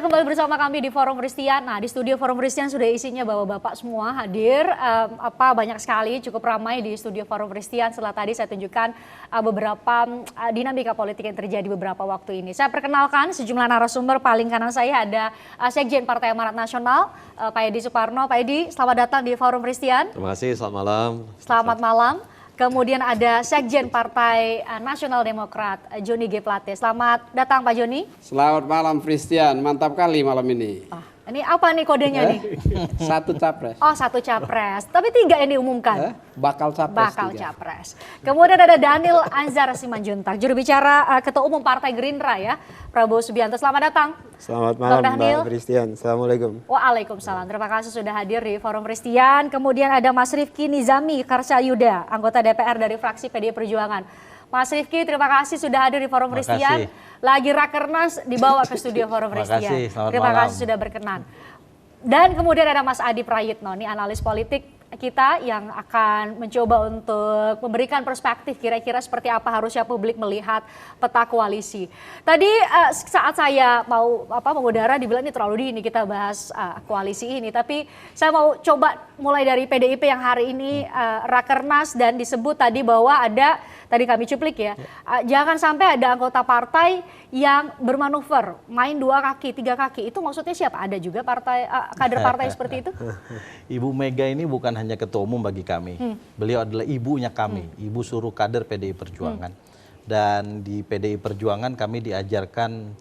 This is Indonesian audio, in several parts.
kembali bersama kami di Forum Christian. Nah, di studio Forum Christian sudah isinya bapak-bapak semua hadir. Banyak sekali, cukup ramai di studio Forum Christian. Setelah tadi saya tunjukkan beberapa dinamika politik yang terjadi beberapa waktu ini. Saya perkenalkan sejumlah narasumber. Paling kanan saya ada Sekjen Partai Amanat Nasional, Pak Edi Suparno. Pak Edi, selamat datang di Forum Christian. Terima kasih, selamat malam. Selamat malam. Kemudian ada Sekjen Partai Nasional Demokrat, Joni G. Plate. Selamat datang Pak Joni. Selamat malam Christian, mantap kali malam ini. Ini apa nih kodenya nih? Satu capres. Oh, satu capres. Tapi 3 yang diumumkan. Bakal capres. Bakal 3. capres. Kemudian ada Daniel Anzar Simanjuntak, juru bicara Ketua Umum Partai Gerindra ya, Prabowo Subianto. Selamat datang. Selamat malam Mbak Christian, Assalamualaikum. Waalaikumsalam, terima kasih sudah hadir di Forum Christian. Kemudian ada Mas Rifki Nizami Karsayuda, anggota DPR dari fraksi PDI Perjuangan. Mas Rifki, terima kasih sudah hadir di Forum Christian. Lagi Rakernas dibawa ke studio Forum Christian. Terima kasih sudah berkenan. Dan kemudian ada Mas Adi Prayitno, nih analis politik kita yang akan mencoba untuk memberikan perspektif kira-kira seperti apa harusnya publik melihat peta koalisi. Tadi saat saya mau mengudara dibilang ini terlalu dini kita bahas koalisi ini, tapi saya mau coba mulai dari PDIP yang hari ini Rakernas dan disebut tadi bahwa ada, tadi kami cuplik ya, jangan sampai ada anggota partai yang bermanuver, main 2 kaki, 3 kaki. Itu maksudnya siapa? Ada juga partai kader partai seperti itu? Ibu Mega ini bukan hanya ketua umum bagi kami. Beliau adalah ibunya kami, ibu suruh kader PDI Perjuangan. Dan di PDI Perjuangan kami diajarkan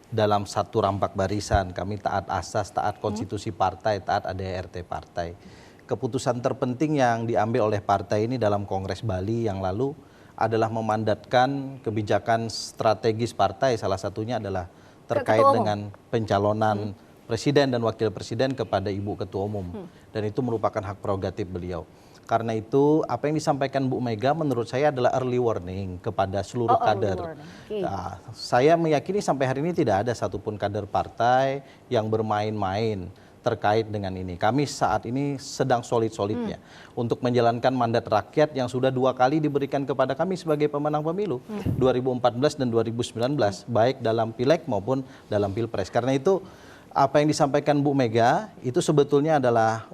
dalam satu rampak barisan. Kami taat asas, taat konstitusi partai, taat ADRT partai. Keputusan terpenting yang diambil oleh partai ini dalam Kongres Bali yang lalu adalah memandatkan kebijakan strategis partai, salah satunya adalah terkait dengan pencalonan presiden dan wakil presiden kepada Ibu Ketua Umum. Dan itu merupakan hak prerogatif beliau. Karena itu apa yang disampaikan Bu Mega menurut saya adalah early warning kepada seluruh kader. Nah, saya meyakini sampai hari ini tidak ada satupun kader partai yang bermain-main terkait dengan ini. Kami saat ini sedang solid-solidnya untuk menjalankan mandat rakyat yang sudah 2 kali diberikan kepada kami sebagai pemenang pemilu 2014 dan 2019 baik dalam pileg maupun dalam pilpres. Karena itu apa yang disampaikan Bu Mega itu sebetulnya adalah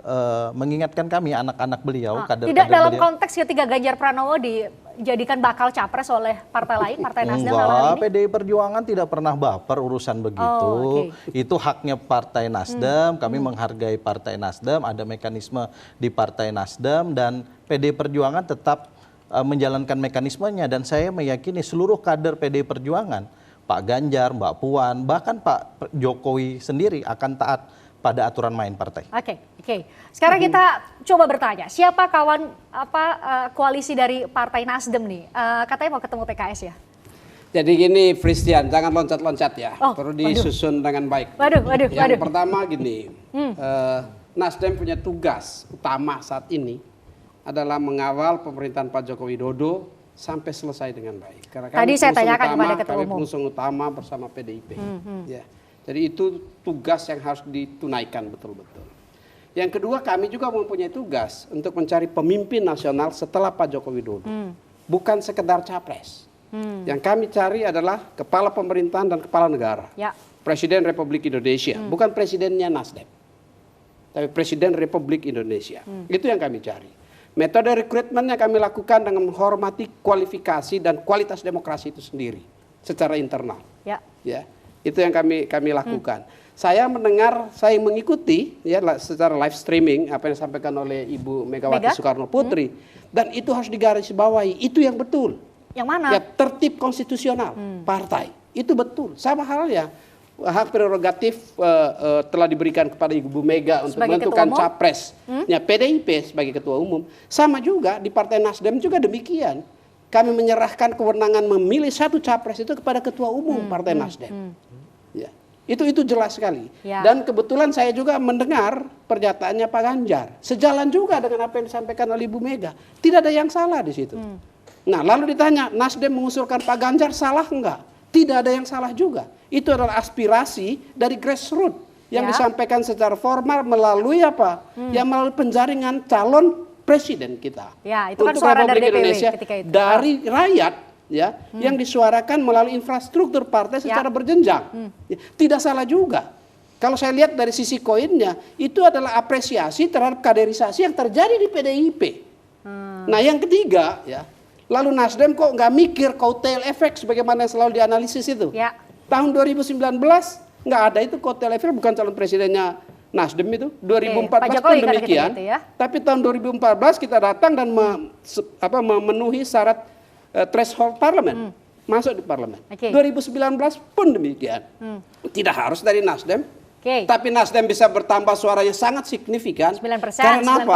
mengingatkan kami anak-anak beliau, kader-kader beliau. Tidak dalam konteks ketika Ganjar Pranowo dijadikan bakal capres oleh partai lain, Partai Nasdem dalam hal ini? PDI Perjuangan tidak pernah baper urusan begitu. Itu haknya Partai Nasdem, kami menghargai Partai Nasdem, ada mekanisme di Partai Nasdem dan PDI Perjuangan tetap menjalankan mekanismenya dan saya meyakini seluruh kader PDI Perjuangan, Pak Ganjar, Mbak Puan, bahkan Pak Jokowi sendiri akan taat pada aturan main partai. Oke. Sekarang kita coba bertanya, siapa kawan koalisi dari Partai Nasdem nih? Katanya mau ketemu PKS ya? Jadi gini Christian, jangan loncat-loncat ya, perlu disusun dengan baik. Yang pertama gini, Nasdem punya tugas utama saat ini adalah mengawal pemerintahan Pak Joko Widodo sampai selesai dengan baik. Karena tadi saya tanyakan kepada Ketua Umum. Kami pengusung utama bersama PDIP. Ya. Jadi itu tugas yang harus ditunaikan betul-betul. Yang kedua kami juga mempunyai tugas untuk mencari pemimpin nasional setelah Pak Joko Widodo. Bukan sekedar capres. Yang kami cari adalah kepala pemerintahan dan kepala negara. Ya. Presiden Republik Indonesia. Bukan presidennya Nasdem. Tapi Presiden Republik Indonesia. Itu yang kami cari. Metode rekrutmennya kami lakukan dengan menghormati kualifikasi dan kualitas demokrasi itu sendiri secara internal. Ya, itu yang kami lakukan. Saya mendengar, saya mengikuti ya secara live streaming apa yang disampaikan oleh Ibu Megawati Soekarno Putri dan itu harus digarisbawahi. Itu yang betul. Yang mana? Ya tertib konstitusional partai itu betul. Sama halnya hak prerogatif telah diberikan kepada Ibu Mega untuk menentukan capres. Ya, PDIP sebagai ketua umum. Sama juga di Partai Nasdem juga demikian. Kami menyerahkan kewenangan memilih satu capres itu kepada ketua umum Partai Nasdem. Ya, itu jelas sekali. Ya. Dan kebetulan saya juga mendengar pernyataannya Pak Ganjar. Sejalan juga dengan apa yang disampaikan oleh Ibu Mega. Tidak ada yang salah di situ. Nah, lalu ditanya, Nasdem mengusulkan Pak Ganjar salah enggak? Tidak ada yang salah juga. Itu adalah aspirasi dari grassroots yang disampaikan secara formal melalui apa? Yang melalui penjaringan calon presiden kita. Ya, itu kan suara dari DPW Indonesia ketika itu. Dari rakyat ya, yang disuarakan melalui infrastruktur partai secara berjenjang. Tidak salah juga. Kalau saya lihat dari sisi koinnya, itu adalah apresiasi terhadap kaderisasi yang terjadi di PDIP. Nah yang ketiga, ya, lalu Nasdem kok nggak mikir kotel efek sebagaimana yang selalu dianalisis itu. Ya. Tahun 2019 nggak ada itu kotel efek, bukan calon presidennya Nasdem itu. 2014 pun demikian. Gitu ya. Tapi tahun 2014 kita datang dan memenuhi syarat threshold parlemen. Masuk di parlemen. 2019 pun demikian. Tidak harus dari Nasdem. Tapi Nasdem bisa bertambah suaranya sangat signifikan. 9%, 9,05%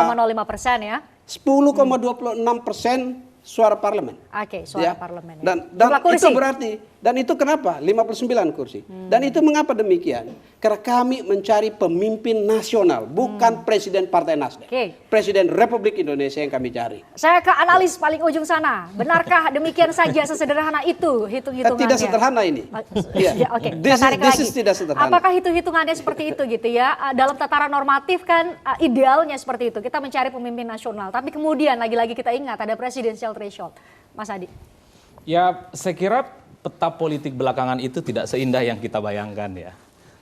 ya. 10,26% suara parlemen. Suara parlemen. Ya. Dan itu berarti, dan itu kenapa? 59 kursi. Dan itu mengapa demikian? Karena kami mencari pemimpin nasional, bukan presiden Partai Nasdem. Presiden Republik Indonesia yang kami cari. Saya ke analis paling ujung sana. Benarkah demikian saja, sesederhana itu hitung-hitungannya? Tidak sederhana ini. This is tidak sederhana. Apakah hitung-hitungannya seperti itu gitu ya? Dalam tataran normatif kan idealnya seperti itu. Kita mencari pemimpin nasional. Tapi kemudian lagi-lagi kita ingat ada presidensial threshold. Mas Adi. Ya, saya kira peta politik belakangan itu tidak seindah yang kita bayangkan ya.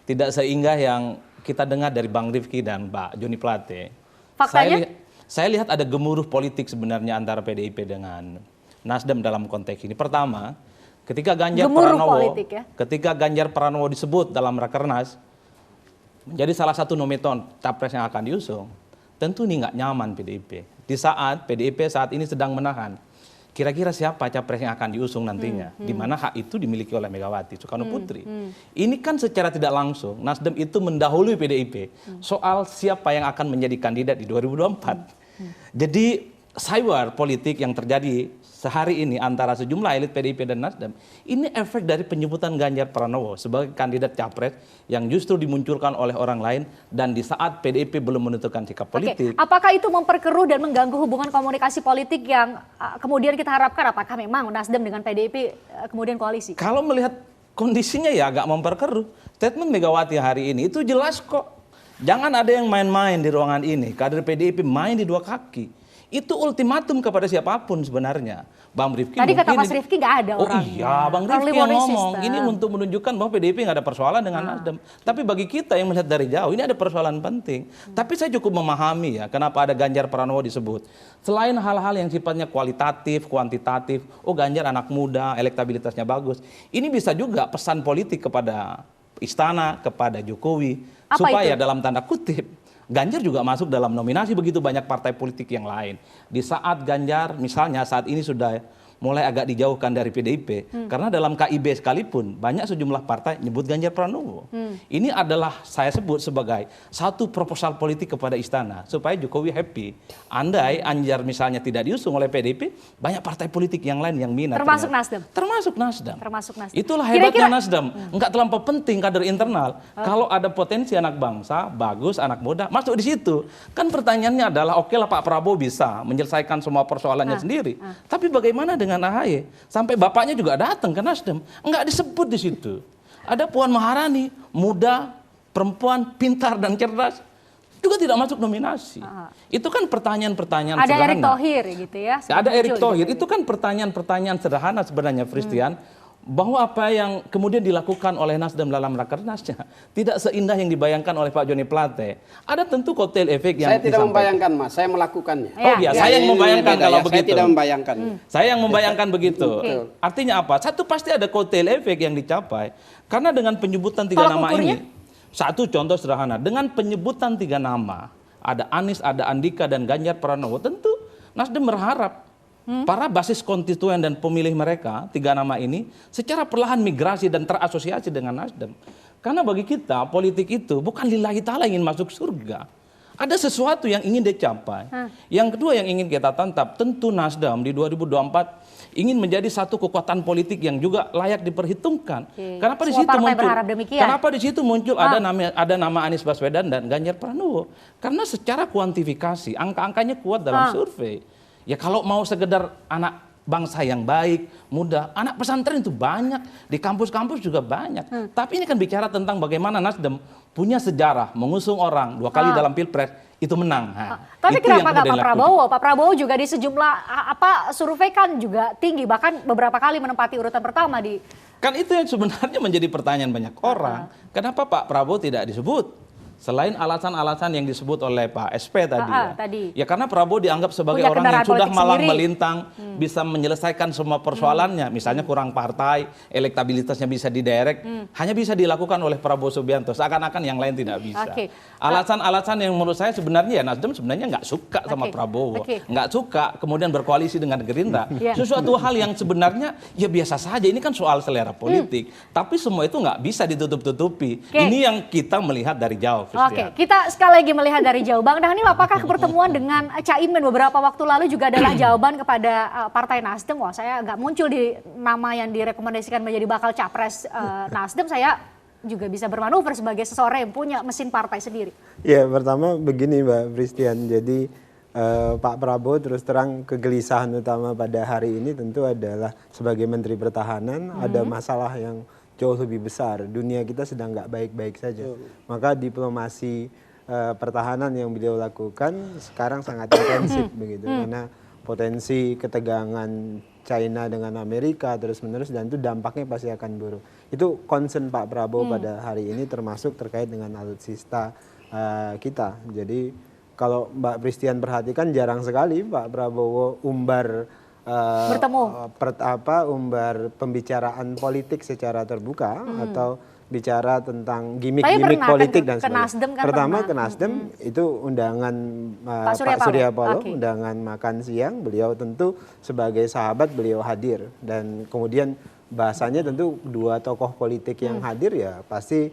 Tidak seindah yang kita dengar dari Bang Rifki dan Pak Joni Plate. Faktanya? Saya lihat ada gemuruh politik sebenarnya antara PDIP dengan Nasdem dalam konteks ini. Pertama, ketika Ganjar Pranowo disebut dalam Rakernas menjadi salah satu nominasi capres yang akan diusung, tentu ini nggak nyaman PDIP. Di saat PDIP saat ini sedang menahan kira-kira siapa capres yang akan diusung nantinya, di mana hak itu dimiliki oleh Megawati Soekarno Putri. Ini kan secara tidak langsung Nasdem itu mendahului PDIP soal siapa yang akan menjadi kandidat di 2024. Jadi cyber politik yang terjadi sehari ini antara sejumlah elit PDIP dan Nasdem, ini efek dari penyebutan Ganjar Pranowo sebagai kandidat capres yang justru dimunculkan oleh orang lain dan di saat PDIP belum menentukan sikap politik. Apakah itu memperkeruh dan mengganggu hubungan komunikasi politik yang kemudian kita harapkan? Apakah memang Nasdem dengan PDIP kemudian koalisi? Kalau melihat kondisinya ya agak memperkeruh. Statement Megawati hari ini itu jelas kok. Jangan ada yang main-main di ruangan ini. Kader PDIP main di dua kaki. Itu ultimatum kepada siapapun sebenarnya. Bang Rifki tadi kata Mas Rifki nggak ada orang. Oh iya, Bang Rifki yang ngomong. Ini untuk menunjukkan bahwa PDIP nggak ada persoalan dengan Nasdem. Tapi bagi kita yang melihat dari jauh, ini ada persoalan penting. Tapi saya cukup memahami ya, kenapa ada Ganjar Pranowo disebut. Selain hal-hal yang sifatnya kualitatif, kuantitatif, oh Ganjar anak muda, elektabilitasnya bagus. Ini bisa juga pesan politik kepada istana, kepada Jokowi. Supaya dalam tanda kutip, Ganjar juga masuk dalam nominasi begitu banyak partai politik yang lain. Di saat Ganjar misalnya saat ini sudah mulai agak dijauhkan dari PDIP. Karena dalam KIB sekalipun banyak sejumlah partai nyebut Ganjar Pranowo. Ini adalah saya sebut sebagai satu proposal politik kepada istana. Supaya Jokowi happy. Andai Ganjar misalnya tidak diusung oleh PDIP, banyak partai politik yang lain yang minat. Termasuk Nasdem? Termasuk Nasdem. Termasuk Nasdem. Itulah hebatnya Nasdem. Enggak terlampau penting kader internal. Kalau ada potensi anak bangsa, bagus, anak muda, masuk di situ. Kan pertanyaannya adalah, oke lah Pak Prabowo bisa menyelesaikan semua persoalannya sendiri. Tapi bagaimana dengan AHY? Sampai bapaknya juga datang ke Nasdem. Enggak disebut di situ. Ada Puan Maharani, muda, perempuan, pintar dan cerdas, juga tidak masuk nominasi. Itu kan pertanyaan-pertanyaan sederhana. Ada Erick Thohir gitu ya. Ada Erick Thohir. Itu kan pertanyaan-pertanyaan sederhana sebenarnya, Christian. Bahwa apa yang kemudian dilakukan oleh Nasdem dalam Rakernasnya tidak seindah yang dibayangkan oleh Pak Joni Plate. Ada tentu kotel efek yang saya tidak membayangkan, Mas, saya melakukannya. Oh iya, saya yang membayangkan kalau begitu. Saya tidak membayangkan. Saya yang membayangkan begitu. Artinya apa? Satu, pasti ada kotel efek yang dicapai. Karena dengan penyebutan tiga nama ini, satu contoh sederhana, dengan penyebutan tiga nama, ada Anies, ada Andika dan Ganjar Pranowo, tentu Nasdem berharap para basis konstituen dan pemilih mereka, tiga nama ini, secara perlahan migrasi dan terasosiasi dengan Nasdem. Karena bagi kita, politik itu bukan lillahi ta'ala ingin masuk surga. Ada sesuatu yang ingin dicapai. Yang kedua yang ingin kita tangkap, tentu Nasdem di 2024 ingin menjadi satu kekuatan politik yang juga layak diperhitungkan. Kenapa di situ muncul? Kenapa di situ muncul ada nama Anies Baswedan dan Ganjar Pranowo? Karena secara kuantifikasi, angka-angkanya kuat dalam survei. Ya kalau mau sekedar anak bangsa yang baik, muda, anak pesantren itu banyak, di kampus-kampus juga banyak. Tapi ini kan bicara tentang bagaimana Nasdem punya sejarah mengusung orang 2 kali dalam Pilpres, itu menang. Tapi kenapa nggak Pak Prabowo? Pak Prabowo juga di sejumlah survei kan juga tinggi, bahkan beberapa kali menempati urutan pertama di Kan itu yang sebenarnya menjadi pertanyaan banyak orang. Kenapa Pak Prabowo tidak disebut? Selain alasan-alasan yang disebut oleh Pak SP tadi, ya karena Prabowo dianggap sebagai punya orang yang sudah malang sendiri, melintang, bisa menyelesaikan semua persoalannya. Misalnya kurang partai, elektabilitasnya bisa diderek, hanya bisa dilakukan oleh Prabowo Subianto. Seakan-akan yang lain tidak bisa. Alasan-alasan yang menurut saya sebenarnya ya Nasdem sebenarnya nggak suka sama Prabowo, nggak suka kemudian berkoalisi dengan Gerindra. Sesuatu hal yang sebenarnya ya biasa saja. Ini kan soal selera politik, tapi semua itu nggak bisa ditutup-tutupi. Ini yang kita melihat dari jauh. Oke, kita sekali lagi melihat dari jauh. Bang Dhanil, apakah pertemuan dengan Caimin beberapa waktu lalu juga adalah jawaban kepada Partai Nasdem? Wah, saya nggak muncul di nama yang direkomendasikan menjadi bakal capres Nasdem. Saya juga bisa bermanuver sebagai seseorang yang punya mesin partai sendiri. Ya, pertama begini Mbak Pristian. Jadi Pak Prabowo terus terang kegelisahan utama pada hari ini tentu adalah sebagai Menteri Pertahanan ada masalah yang jauh lebih besar. Dunia kita sedang nggak baik-baik saja. Maka diplomasi pertahanan yang beliau lakukan sekarang sangat intensif begitu. Karena potensi ketegangan China dengan Amerika terus-menerus dan itu dampaknya pasti akan buruk. Itu concern Pak Prabowo pada hari ini termasuk terkait dengan alutsista kita. Jadi kalau Mbak Pristian perhatikan jarang sekali Pak Prabowo umbar bertemu umbar pembicaraan politik secara terbuka atau bicara tentang gimmick-gimmick politik dan sebagainya. Pertama ke Nasdem itu undangan Pak Surya Paloh, undangan makan siang, beliau tentu sebagai sahabat beliau hadir dan kemudian bahasanya tentu dua tokoh politik yang hadir ya pasti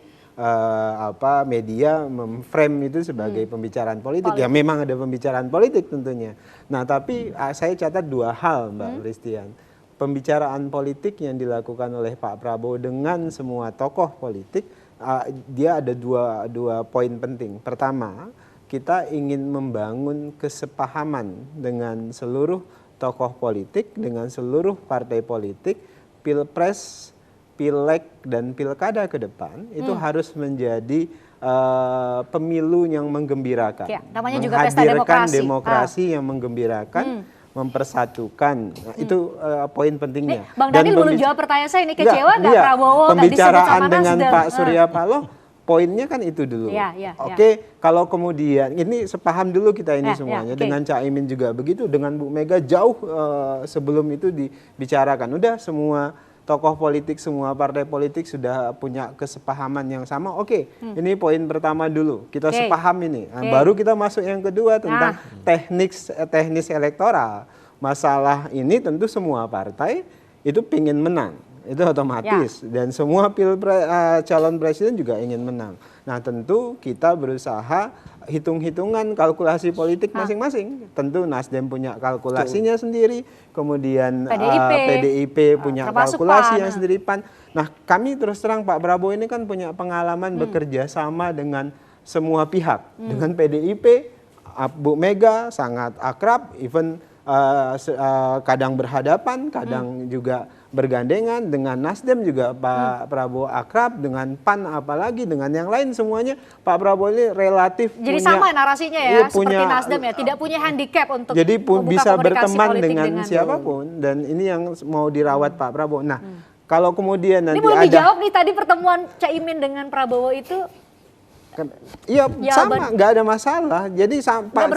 media memframe itu sebagai pembicaraan politik. Ya memang ada pembicaraan politik tentunya. Nah tapi saya catat dua hal Mbak Pristian. Pembicaraan politik yang dilakukan oleh Pak Prabowo dengan semua tokoh politik, dia ada dua poin penting. Pertama, kita ingin membangun kesepahaman dengan seluruh tokoh politik, dengan seluruh partai politik, pilpres, pileg dan pilkada ke depan itu harus menjadi pemilu yang menggembirakan, namanya juga pesta demokrasi yang menggembirakan, mempersatukan. Nah, itu poin pentingnya. Bang Dhanil belum jawab pertanyaan saya, ini kecewa nggak Prabowo pembicaraan dengan Pak Surya Paloh, poinnya kan itu dulu. Oke, kalau kemudian ini sepaham dulu kita ini semuanya dengan Caimin juga begitu, dengan Bu Mega jauh sebelum itu dibicarakan. Udah semua tokoh politik, semua partai politik sudah punya kesepahaman yang sama. Oke, ini poin pertama dulu. Kita sepaham ini. Nah, baru kita masuk yang kedua tentang teknis elektoral. Masalah ini tentu semua partai itu pingin menang. Itu otomatis. Dan semua calon presiden juga ingin menang. Nah tentu kita berusaha hitung-hitungan kalkulasi politik masing-masing. Tentu Nasdem punya kalkulasinya sendiri, kemudian PDIP punya kalkulasi yang sendiri, PAN. Nah kami terus terang Pak Prabowo ini kan punya pengalaman bekerja sama dengan semua pihak. Dengan PDIP, Bu Mega sangat akrab, even kadang berhadapan, kadang juga bergandengan. Dengan Nasdem juga Pak Prabowo akrab, dengan PAN apalagi, dengan yang lain semuanya Pak Prabowo ini relatif jadi punya, sama narasinya ya, seperti Nasdem ya, tidak punya handicap untuk jadi bisa berteman dengan siapapun, dan ini yang mau dirawat Pak Prabowo. Nah kalau kemudian nanti ini belum dijawab nih tadi pertemuan Caimin dengan Prabowo itu. Iya sama, nggak ada masalah. Jadi sampai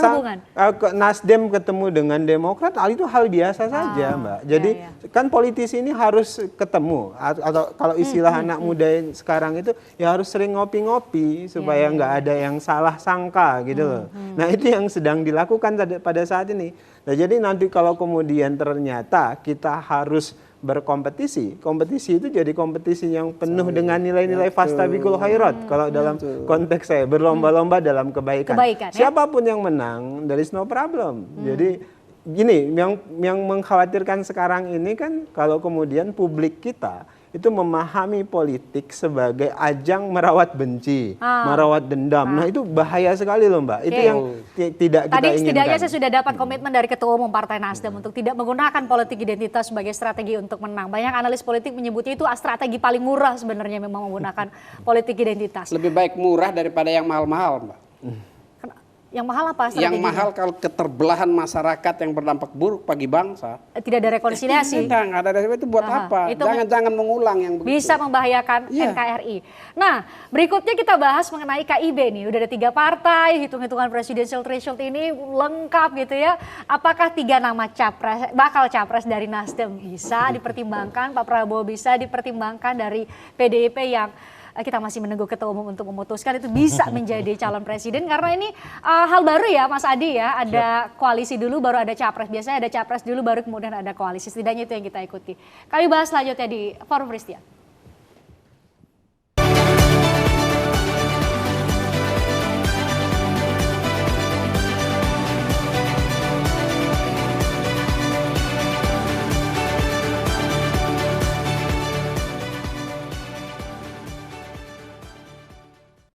Nasdem ketemu dengan Demokrat, itu hal biasa saja, Mbak. Jadi kan politisi ini harus ketemu, atau kalau istilah anak muda sekarang itu ya harus sering ngopi-ngopi supaya nggak ada yang salah sangka gitu loh. Nah itu yang sedang dilakukan pada saat ini. Nah jadi nanti kalau kemudian ternyata kita harus berkompetisi, kompetisi itu jadi kompetisi yang penuh dengan nilai-nilai fastabiqul khairat. Kalau dalam konteks saya berlomba-lomba dalam kebaikan. Siapapun yang menang, there is no problem. Jadi gini, yang mengkhawatirkan sekarang ini kan kalau kemudian publik kita itu memahami politik sebagai ajang merawat benci, merawat dendam. Nah itu bahaya sekali loh Mbak. Itu yang tidak kita inginkan. Tadi setidaknya saya sudah dapat komitmen dari Ketua Umum Partai Nasdem untuk tidak menggunakan politik identitas sebagai strategi untuk menang. Banyak analis politik menyebutnya itu strategi paling murah sebenarnya memang menggunakan politik identitas. Lebih baik murah daripada yang mahal-mahal Mbak. Yang mahal apa? Yang mahal kalau keterbelahan masyarakat yang berdampak buruk bagi bangsa. Tidak ada rekonsiliasi. Tidak ada itu buat apa? Jangan mengulang yang begitu. Bisa membahayakan NKRI. Nah, berikutnya kita bahas mengenai KIB nih. Udah ada 3 partai, hitung-hitungan presidential threshold ini lengkap gitu ya. Apakah 3 nama bakal capres dari Nasdem bisa dipertimbangkan, Pak Prabowo bisa dipertimbangkan, dari PDIP yang kita masih menunggu ketua umum untuk memutuskan itu bisa menjadi calon presiden, karena ini hal baru ya Mas Adi ya, ada koalisi dulu baru ada capres, biasanya ada capres dulu baru kemudian ada koalisi, setidaknya itu yang kita ikuti. Kami bahas selanjutnya di Forum Christian.